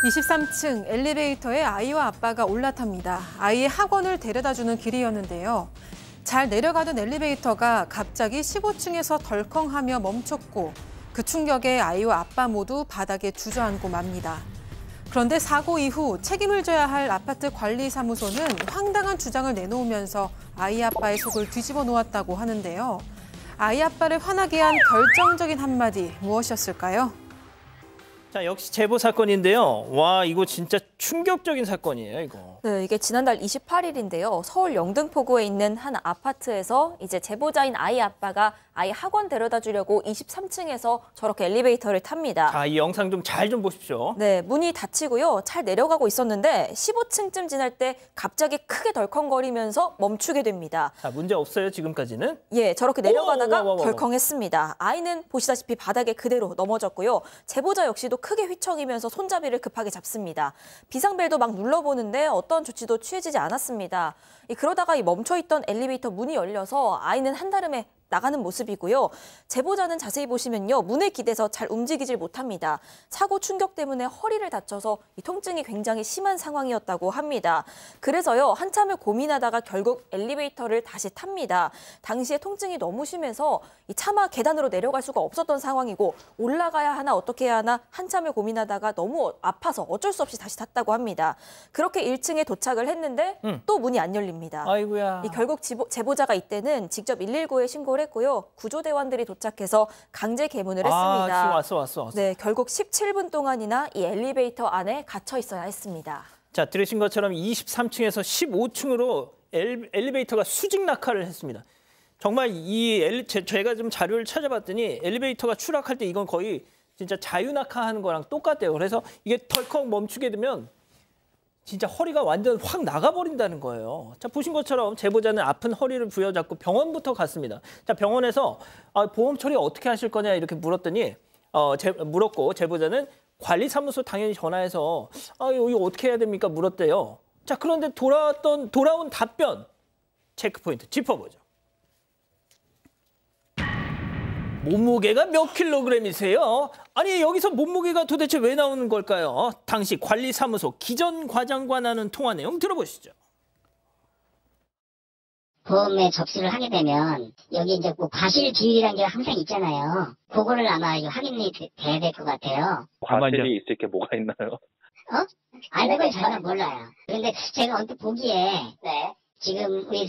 23층 엘리베이터에 아이와 아빠가 올라탑니다. 아이의 학원을 데려다주는 길이었는데요. 잘 내려가던 엘리베이터가 갑자기 15층에서 덜컹하며 멈췄고 그 충격에 아이와 아빠 모두 바닥에 주저앉고 맙니다. 그런데 사고 이후 책임을 져야 할 아파트 관리사무소는 황당한 주장을 내놓으면서 아이 아빠의 속을 뒤집어 놓았다고 하는데요. 아이 아빠를 화나게 한 결정적인 한마디 무엇이었을까요? 자, 역시 제보 사건인데요. 와, 이거 진짜 충격적인 사건이에요, 이거. 네, 이게 지난달 28일인데요. 서울 영등포구에 있는 한 아파트에서 이제 제보자인 아이 아빠가 아이 학원 데려다 주려고 23층에서 저렇게 엘리베이터를 탑니다. 자, 이 영상 좀 잘 좀 보십시오. 네, 문이 닫히고요. 잘 내려가고 있었는데 15층쯤 지날 때 갑자기 크게 덜컹거리면서 멈추게 됩니다. 자, 문제 없어요, 지금까지는? 예, 저렇게 내려가다가 오. 덜컹했습니다. 아이는 보시다시피 바닥에 그대로 넘어졌고요. 제보자 역시도 크게 휘청이면서 손잡이를 급하게 잡습니다. 비상벨도 막 눌러보는데 어떤 조치도 취해지지 않았습니다. 그러다가 이 멈춰있던 엘리베이터 문이 열려서 아이는 한달음에 나가는 모습이고요. 제보자는 자세히 보시면요. 문에 기대서 잘 움직이질 못합니다. 사고 충격 때문에 허리를 다쳐서 이 통증이 굉장히 심한 상황이었다고 합니다. 그래서요. 한참을 고민하다가 결국 엘리베이터를 다시 탑니다. 당시에 통증이 너무 심해서 차마 계단으로 내려갈 수가 없었던 상황이고 올라가야 하나 어떻게 해야 하나 한참을 고민하다가 너무 아파서 어쩔 수 없이 다시 탔다고 합니다. 그렇게 1층에 도착을 했는데 또 문이 안 열립니다. 아이고야. 결국 제보자가 이때는 직접 119에 신고를 했고요. 구조대원들이 도착해서 강제 개문을 했습니다. 지금 왔어. 네, 결국 17분 동안이나 이 엘리베이터 안에 갇혀 있어야 했습니다. 자, 들으신 것처럼 23층에서 15층으로 엘리베이터가 수직 낙하를 했습니다. 정말 제가 좀 자료를 찾아봤더니 엘리베이터가 추락할 때 이건 거의 진짜 자유낙하하는 거랑 똑같대요. 그래서 이게 덜컥 멈추게 되면 진짜 허리가 완전 확 나가버린다는 거예요. 자, 보신 것처럼 제보자는 아픈 허리를 부여잡고 병원부터 갔습니다. 자, 병원에서 보험 처리 어떻게 하실 거냐 이렇게 물었더니 물었고 제보자는 관리사무소 당연히 전화해서 여기 어떻게 해야 됩니까 물었대요. 자, 그런데 돌아온 답변 체크포인트 짚어보죠. 몸무게가 몇 킬로그램이세요? 아니, 여기서 몸무게가 도대체 왜 나오는 걸까요? 당시 관리사무소 기전 과장과는 통화 내용 들어보시죠. 보험에 접수를 하게 되면 여기 이제 뭐 과실 비율이라는 게 항상 있잖아요. 그거를 아마 확인이 돼야 될 것 같아요. 과실이 있을 게 뭐가 있나요? 아니, 그걸 전혀 몰라요. 그런데 제가 언뜻 보기에 지금 우리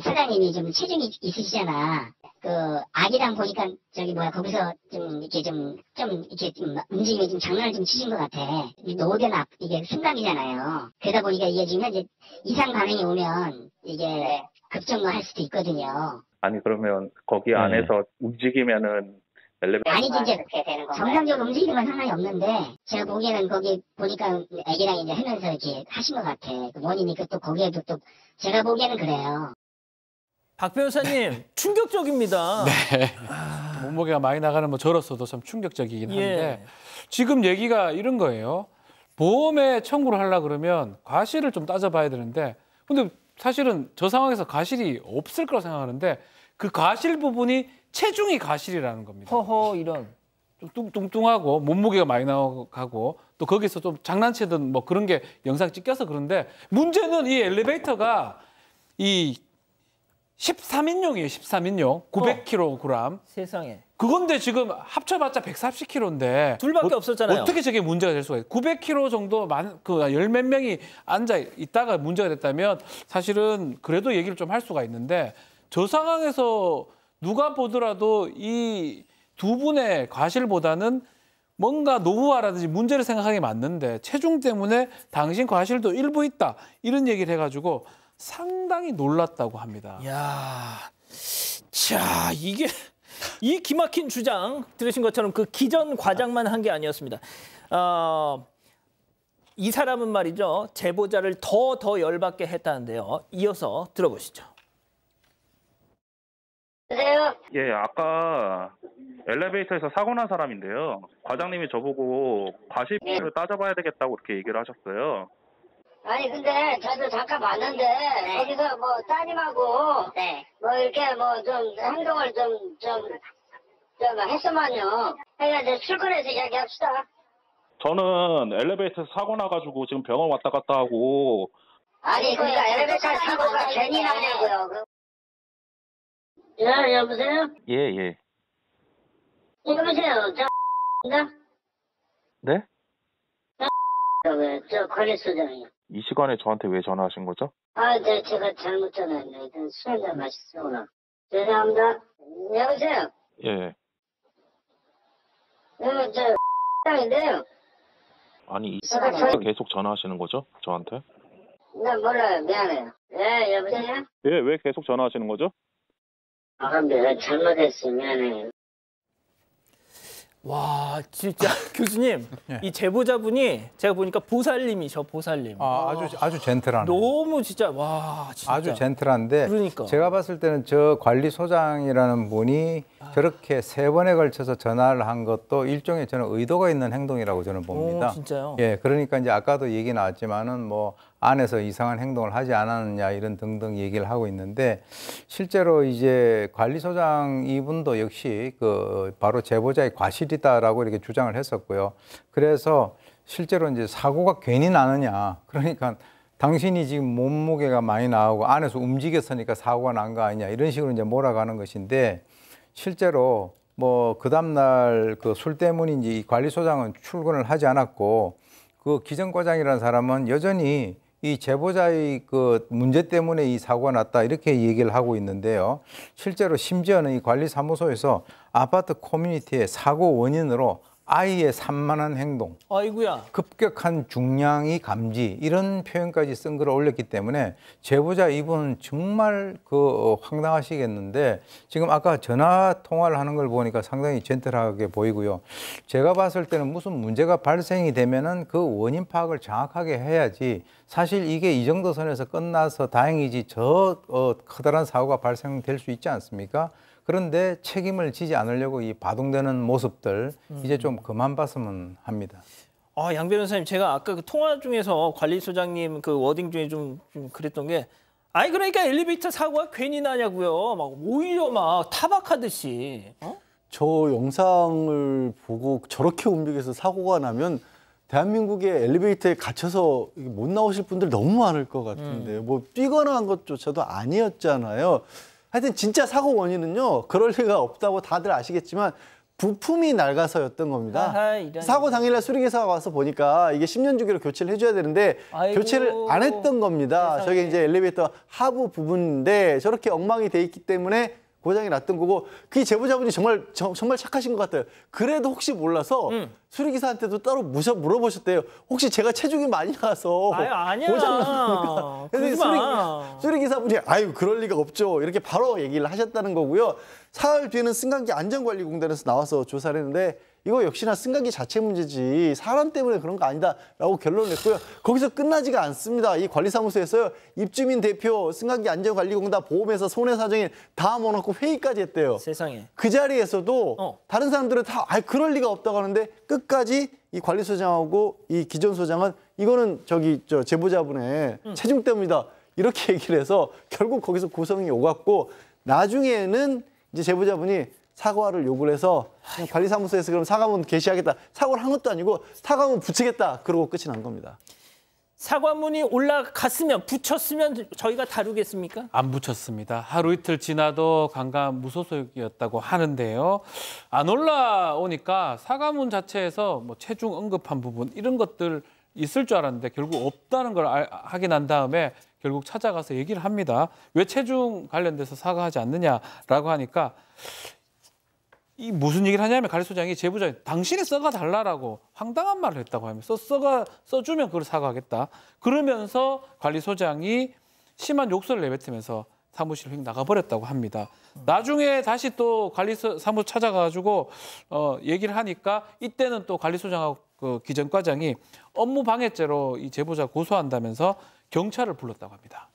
사장님이 좀 체중이 있으시잖아. 아기랑 보니까 거기서 좀 움직임이 좀 장난을 좀 치신 것 같아. 노den 이게 순간이잖아요. 그러다 보니까 이게 지금 현재 이상 반응이 오면 이게 급정거할 수도 있거든요. 아니, 그러면 거기 안에서 움직이면은 아니지, 이제 정상적으로 움직이는 건 상관이 없는데 제가 보기에는 거기 보니까 애기랑 이제 하면서 이렇게 하신 것 같아. 원인이 또 거기에도 또 제가 보기에는 그래요. 박 변호사님, 충격적입니다. 네. 몸무게가 많이 나가는 저로서도 참 충격적이긴 한데 지금 얘기가 이런 거예요. 보험에 청구를 하려고 그러면 과실을 좀 따져봐야 되는데 근데 사실은 저 상황에서 과실이 없을 거라고 생각하는데 그 과실 부분이 체중이 과실이라는 겁니다. 허허, 이런. 좀 뚱뚱하고 몸무게가 많이 나가고 또 거기서 좀 장난치던 그런 게 영상 찍혀서 그런데 문제는 이 엘리베이터가 이 13인용이에요. 13인용. 900kg. 세상에. 그건데 지금 합쳐봤자 140kg인데. 둘밖에 없었잖아요. 어떻게 저게 문제가 될 수가 있어요. 900kg 정도 열 몇 명이 앉아 있다가 문제가 됐다면 사실은 그래도 얘기를 좀 할 수가 있는데 저 상황에서 누가 보더라도 이 두 분의 과실보다는 뭔가 노후화라든지 문제를 생각하는 게 맞는데 체중 때문에 당신 과실도 일부 있다. 이런 얘기를 해가지고 상당히 놀랐다고 합니다. 야, 자, 이 기막힌 주장 들으신 것처럼 그 기전 과장만 한 게 아니었습니다. 이 사람은 말이죠. 제보자를 더 열받게 했다는데요. 이어서 들어보시죠. 여보세요? 예, 아까 엘리베이터에서 사고 난 사람인데요. 과장님이 저보고 과실비를 따져봐야 되겠다고 그렇게 얘기를 하셨어요. 아니, 근데 저도 잠깐 봤는데 거기서 따님하고 이렇게 좀 행동을 좀 했으면요. 그러니까 이제 출근해서 이야기합시다. 저는 엘리베이터에서 사고 나가지고 지금 병원 왔다 갔다 하고. 아니 그러니까 엘리베이터 사고가 괜히 나냐고요. 야 여보세요? 예. 여보세요. 네? 저 관리소장이요. 이 시간에 저한테 왜 전화하신 거죠? 네, 제가 잘못 전화했네. 일단 술 한잔 마시구나. 죄송합니다. 여보세요? 예. 저 X인데요. 아니 이 시간에 계속 전화하시는 거죠? 저한테? 나 몰라요. 미안해요. 네, 여보세요? 예, 왜 계속 전화하시는 거죠? 내가 잘못했어. 미안해요. 와, 진짜 교수님, 예. 이 제보자분이 제가 보니까 보살님이셔, 보살님. 아주 젠틀하네. 너무 진짜 와, 진짜. 아주 젠틀한데 그러니까. 제가 봤을 때는 저 관리소장이라는 분이 저렇게 3번에 걸쳐서 전화를 한 것도 일종의 저는 의도가 있는 행동이라고 저는 봅니다. 진짜요? 예, 그러니까 이제 아까도 얘기 나왔지만은 뭐 안에서 이상한 행동을 하지 않았느냐 이런 등등 얘기를 하고 있는데 실제로 이제 관리소장 이분도 역시 그 바로 제보자의 과실이다라고 이렇게 주장을 했었고요. 그래서 실제로 이제 사고가 괜히 나느냐, 그러니까 당신이 지금 몸무게가 많이 나오고 안에서 움직였으니까 사고가 난 거 아니냐 이런 식으로 이제 몰아가는 것인데 실제로 뭐 그 다음날 그 술 때문인지 이 관리소장은 출근을 하지 않았고 그 기정과장이라는 사람은 여전히 이 제보자의 그 문제 때문에 이 사고가 났다 이렇게 얘기를 하고 있는데요. 실제로 심지어는 이 관리사무소에서 아파트 커뮤니티의 사고 원인으로 아이의 산만한 행동, 아이고야. 급격한 중량이 감지 이런 표현까지 쓴 글을 올렸기 때문에 제보자 이분은 정말 황당하시겠는데 지금 아까 전화 통화를 하는 걸 보니까 상당히 젠틀하게 보이고요. 제가 봤을 때는 무슨 문제가 발생이 되면은 그 원인 파악을 정확하게 해야지 사실 이게 이 정도 선에서 끝나서 다행이지 커다란 사고가 발생될 수 있지 않습니까? 그런데 책임을 지지 않으려고 이 바둥대는 모습들 이제 좀 그만 봤으면 합니다. 양 변호사님, 제가 아까 그 통화 중에서 관리소장님 그 워딩 중에 좀 그랬던 게 그러니까 엘리베이터 사고가 괜히 나냐고요. 막 오히려 막 타박하듯이. 저 영상을 보고 저렇게 움직여서 사고가 나면 대한민국의 엘리베이터에 갇혀서 못 나오실 분들 너무 많을 것 같은데 뭐 뛰거나 한 것조차도 아니었잖아요. 하여튼 진짜 사고 원인은요. 그럴 리가 없다고 다들 아시겠지만 부품이 낡아서였던 겁니다. 사고 당일날 수리기사가 와서 보니까 이게 10년 주기로 교체를 해줘야 되는데 교체를 안 했던 겁니다. 세상에. 저게 이제 엘리베이터 하부 부분인데 저렇게 엉망이 돼 있기 때문에 고장이 났던 거고 그 제보자분이 정말 착하신 것 같아요. 그래도 혹시 몰라서 수리기사한테도 따로 물어보셨대요. 혹시 제가 체중이 많이 나서 아니야. 고장 났습니까? 그래서 수리기사분이 그럴 리가 없죠. 이렇게 바로 얘기를 하셨다는 거고요. 사흘 뒤에는 승강기 안전관리공단에서 나와서 조사를 했는데 이거 역시나 승강기 자체 문제지 사람 때문에 그런 거 아니다라고 결론을 냈고요. 거기서 끝나지가 않습니다. 이 관리사무소에서요. 입주민 대표, 승강기 안전관리공단, 보험회사, 손해사정인 다 모아놓고 회의까지 했대요. 세상에. 그 자리에서도 다른 사람들은 다 그럴 리가 없다고 하는데 끝까지 이 관리소장하고 이 기존 소장은 이거는 제보자분의 체중 때문이다. 이렇게 얘기를 해서 결국 거기서 고성이 오갔고 나중에는 이제 제보자분이 사과를 요구를 해서 그냥 관리사무소에서 그럼 사과문 게시하겠다. 사과를 한 것도 아니고 사과문 붙이겠다. 그러고 끝이 난 겁니다. 사과문이 올라갔으면 붙였으면 저희가 다루겠습니까? 안 붙였습니다. 하루 이틀 지나도 강간무소속이었다고 하는데요. 안 올라오니까 사과문 자체에서 뭐 체중 언급한 부분 이런 것들 있을 줄 알았는데 결국 없다는 걸 확인한 다음에 결국 찾아가서 얘기를 합니다. 왜 체중 관련돼서 사과하지 않느냐라고 하니까 이 무슨 얘기를 하냐면 관리소장이 제보자에 당신이 써가달라라고 황당한 말을 했다고 하면서 써주면 그걸 사과하겠다. 그러면서 관리소장이 심한 욕설을 내뱉으면서 사무실을 휙 나가버렸다고 합니다. 나중에 다시 또 관리사무소 찾아가지고 얘기를 하니까 이때는 또 관리소장하고 그 기정과장이 업무방해죄로 이 제보자 고소한다면서 경찰을 불렀다고 합니다.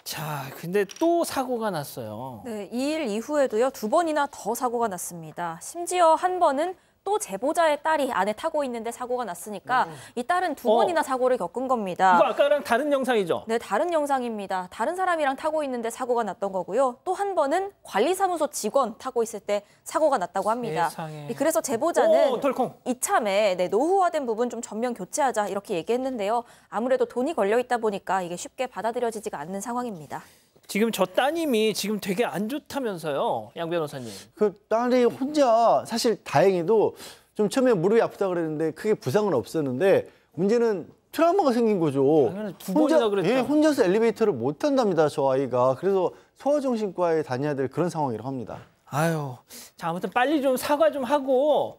자, 근데 또 사고가 났어요. 네, 이 일 이후에도요 2번이나 더 사고가 났습니다. 심지어 한 번은 또 제보자의 딸이 안에 타고 있는데 사고가 났으니까 이 딸은 2번이나 사고를 겪은 겁니다. 이거 아까랑 다른 영상이죠? 네, 다른 영상입니다. 다른 사람이랑 타고 있는데 사고가 났던 거고요. 또 한 번은 관리사무소 직원 타고 있을 때 사고가 났다고 합니다. 세상에. 그래서 제보자는 덜컹. 이참에 노후화된 부분 좀 전면 교체하자 이렇게 얘기했는데요. 아무래도 돈이 걸려 있다 보니까 이게 쉽게 받아들여지지가 않는 상황입니다. 지금 저 따님이 지금 되게 안 좋다면서요, 양 변호사님. 그 딸이 혼자 사실 다행히도 좀 처음에 무릎이 아프다 그랬는데 크게 부상은 없었는데 문제는 트라우마가 생긴 거죠. 당연히 2번이나 그랬잖아요. 예, 혼자서 엘리베이터를 못 탄답니다, 저 아이가. 그래서 소아정신과에 다녀야 될 그런 상황이라고 합니다. 아유, 자 아무튼 빨리 좀 사과 좀 하고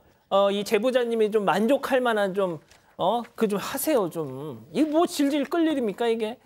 이 제보자님이 좀 만족할 만한 좀 그 좀 하세요 좀. 이거 뭐 질질 끌 일입니까 이게?